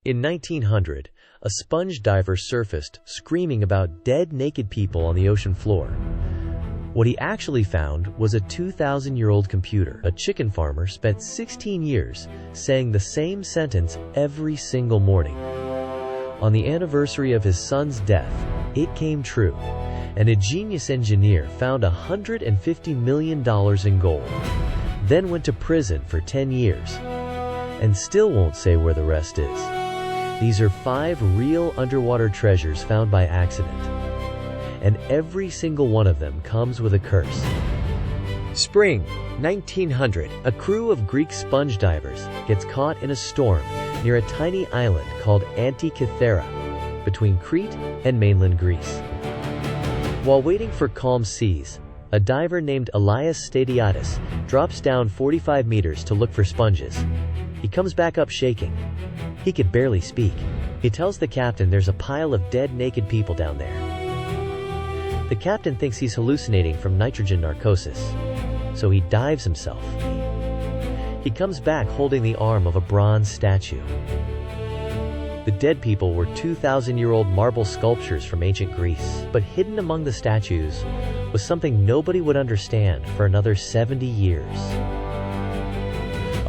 In 1900, a sponge diver surfaced, screaming about dead naked people on the ocean floor. What he actually found was a 2,000-year-old computer. A chicken farmer spent 16 years saying the same sentence every single morning. On the anniversary of his son's death, it came true, and a genius engineer found $150 million in gold, then went to prison for 10 years, and still won't say where the rest is. These are 5 real underwater treasures found by accident, and every single one of them comes with a curse. Spring 1900, a crew of Greek sponge divers gets caught in a storm near a tiny island called Antikythera, between Crete and mainland Greece. While waiting for calm seas, a diver named Elias Stadiatis drops down 45 meters to look for sponges. He comes back up shaking. He could barely speak. He tells the captain there's a pile of dead naked people down there. The captain thinks he's hallucinating from nitrogen narcosis, so he dives himself. He comes back holding the arm of a bronze statue. The dead people were 2,000-year-old marble sculptures from ancient Greece, but hidden among the statues was something nobody would understand for another 70 years.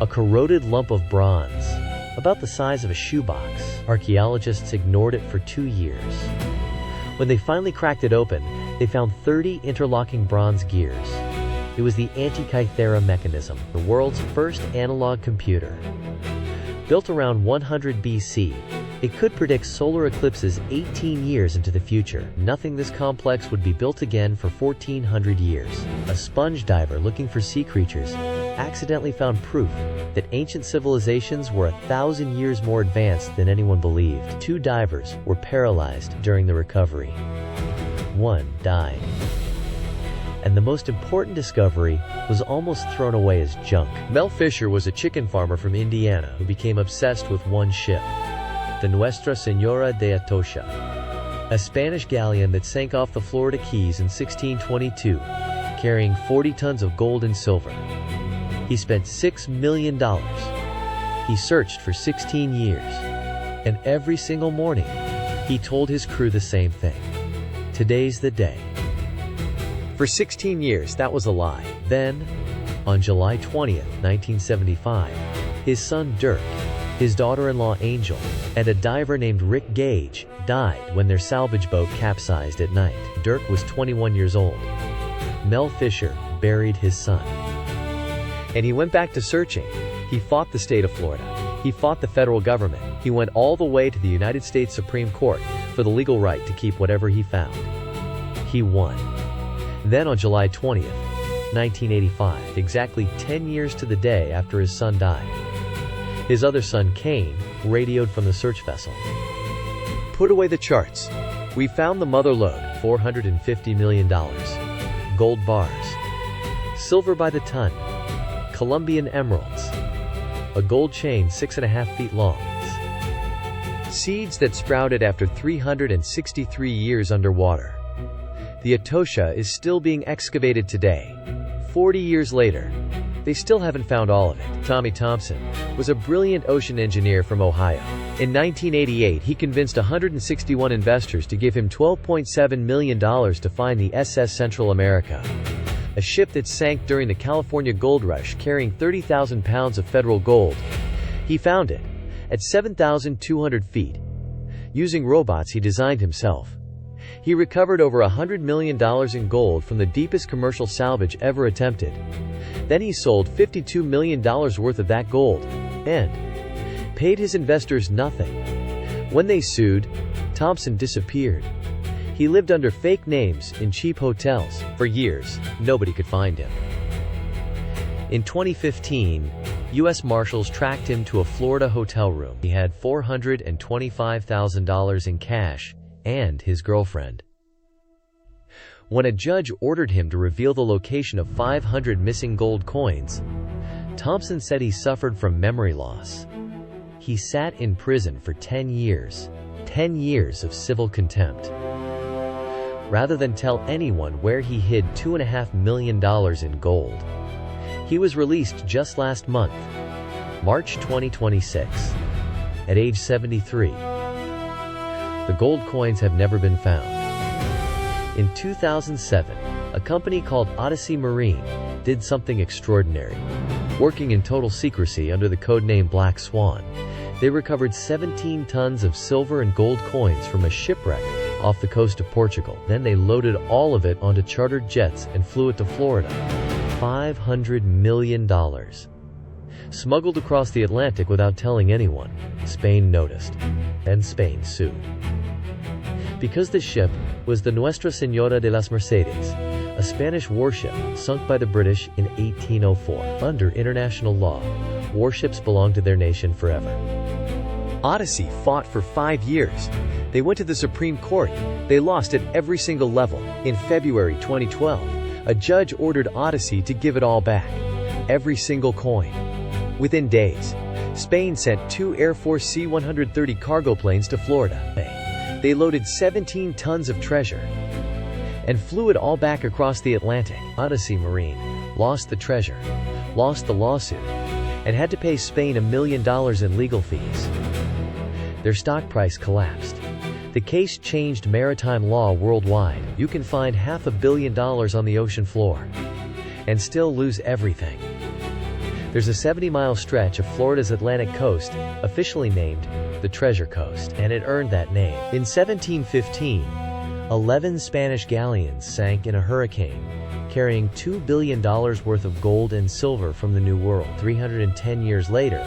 A corroded lump of bronze, about the size of a shoebox. Archaeologists ignored it for 2 years. When they finally cracked it open, they found 30 interlocking bronze gears. It was the Antikythera Mechanism, the world's first analog computer. Built around 100 BC, it could predict solar eclipses 18 years into the future. Nothing this complex would be built again for 1,400 years. A sponge diver looking for sea creatures accidentally found proof that ancient civilizations were 1,000 years more advanced than anyone believed. 2 divers were paralyzed during the recovery. 1 died. And the most important discovery was almost thrown away as junk. Mel Fisher was a chicken farmer from Indiana who became obsessed with one ship, the Nuestra Señora de Atocha, a Spanish galleon that sank off the Florida Keys in 1622, carrying 40 tons of gold and silver. He spent $6 million. He searched for 16 years, and every single morning, he told his crew the same thing. Today's the day. For 16 years, that was a lie. Then, on July 20th, 1975, his son Dirk, his daughter-in-law Angel, and a diver named Rick Gage died when their salvage boat capsized at night. Dirk was 21 years old. Mel Fisher buried his son. And he went back to searching. He fought the state of Florida. He fought the federal government. He went all the way to the United States Supreme Court for the legal right to keep whatever he found. He won. Then on July 20th, 1985, exactly 10 years to the day after his son died, his other son, Kane, radioed from the search vessel. Put away the charts. We found the mother lode, $450 million. Gold bars. Silver by the ton. Colombian emeralds. A gold chain 6.5 feet long. Seeds that sprouted after 363 years underwater. The Atocha is still being excavated today. 40 years later, they still haven't found all of it. Tommy Thompson was a brilliant ocean engineer from Ohio. In 1988, he convinced 161 investors to give him $12.7 million to find the SS Central America, a ship that sank during the California gold rush carrying 30,000 pounds of federal gold. He found it at 7,200 feet. Using robots he designed himself, he recovered over $100 million in gold from the deepest commercial salvage ever attempted. Then he sold $52 million worth of that gold and paid his investors nothing. When they sued, Thompson disappeared. He lived under fake names in cheap hotels. For years, nobody could find him. In 2015, U.S. Marshals tracked him to a Florida hotel room. He had $425,000 in cash and his girlfriend. When a judge ordered him to reveal the location of 500 missing gold coins, Thompson said he suffered from memory loss. He sat in prison for 10 years. 10 years of civil contempt. Rather than tell anyone where he hid $2.5 million in gold. He was released just last month, March 2026. at age 73. The gold coins have never been found. In 2007, a company called Odyssey Marine did something extraordinary. Working in total secrecy under the codename Black Swan, they recovered 17 tons of silver and gold coins from a shipwreck off the coast of Portugal. Then they loaded all of it onto chartered jets and flew it to Florida. $500 million. Smuggled across the Atlantic without telling anyone. Spain noticed, and Spain sued. Because the ship was the Nuestra Señora de las Mercedes, a Spanish warship sunk by the British in 1804. Under international law, warships belong to their nation forever. Odyssey fought for 5 years. They went to the Supreme Court. They lost at every single level. In February 2012, a judge ordered Odyssey to give it all back. Every single coin. Within days, Spain sent 2 Air Force C-130 cargo planes to Florida. They loaded 17 tons of treasure and flew it all back across the Atlantic. Odyssey Marine lost the treasure, lost the lawsuit, and had to pay Spain $1 million in legal fees. Their stock price collapsed. The case changed maritime law worldwide. You can find $500 million on the ocean floor and still lose everything. There's a 70-mile stretch of Florida's Atlantic coast, officially named the Treasure Coast, and it earned that name. In 1715, 11 Spanish galleons sank in a hurricane, carrying $2 billion worth of gold and silver from the New World. 310 years later,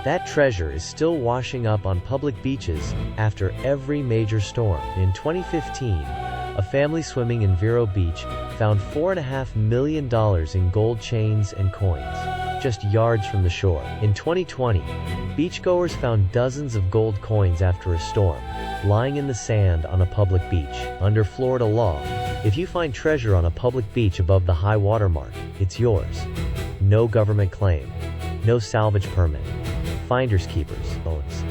that treasure is still washing up on public beaches after every major storm. In 2015, a family swimming in Vero Beach found $4.5 million in gold chains and coins, just yards from the shore. In 2020, beachgoers found dozens of gold coins after a storm, lying in the sand on a public beach. Under Florida law, if you find treasure on a public beach above the high water mark, it's yours. No government claim, no salvage permit. Finders keepers owns.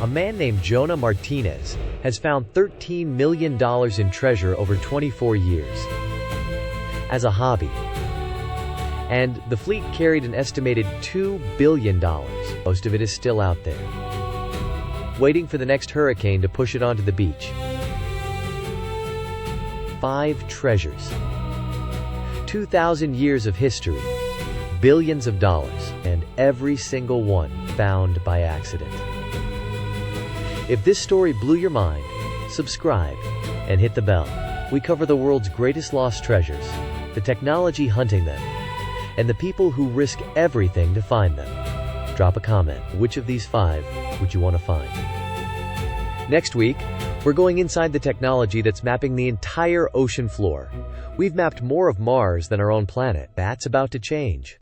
A man named Jonah Martinez has found $13 million in treasure over 24 years as a hobby. And the fleet carried an estimated $2 billion. Most of it is still out there, waiting for the next hurricane to push it onto the beach. 5 treasures. 2,000 years of history. Billions of dollars, and every single one found by accident. If this story blew your mind, subscribe and hit the bell. We cover the world's greatest lost treasures, the technology hunting them, and the people who risk everything to find them. Drop a comment. Which of these 5 would you want to find? Next week, we're going inside the technology that's mapping the entire ocean floor. We've mapped more of Mars than our own planet. That's about to change.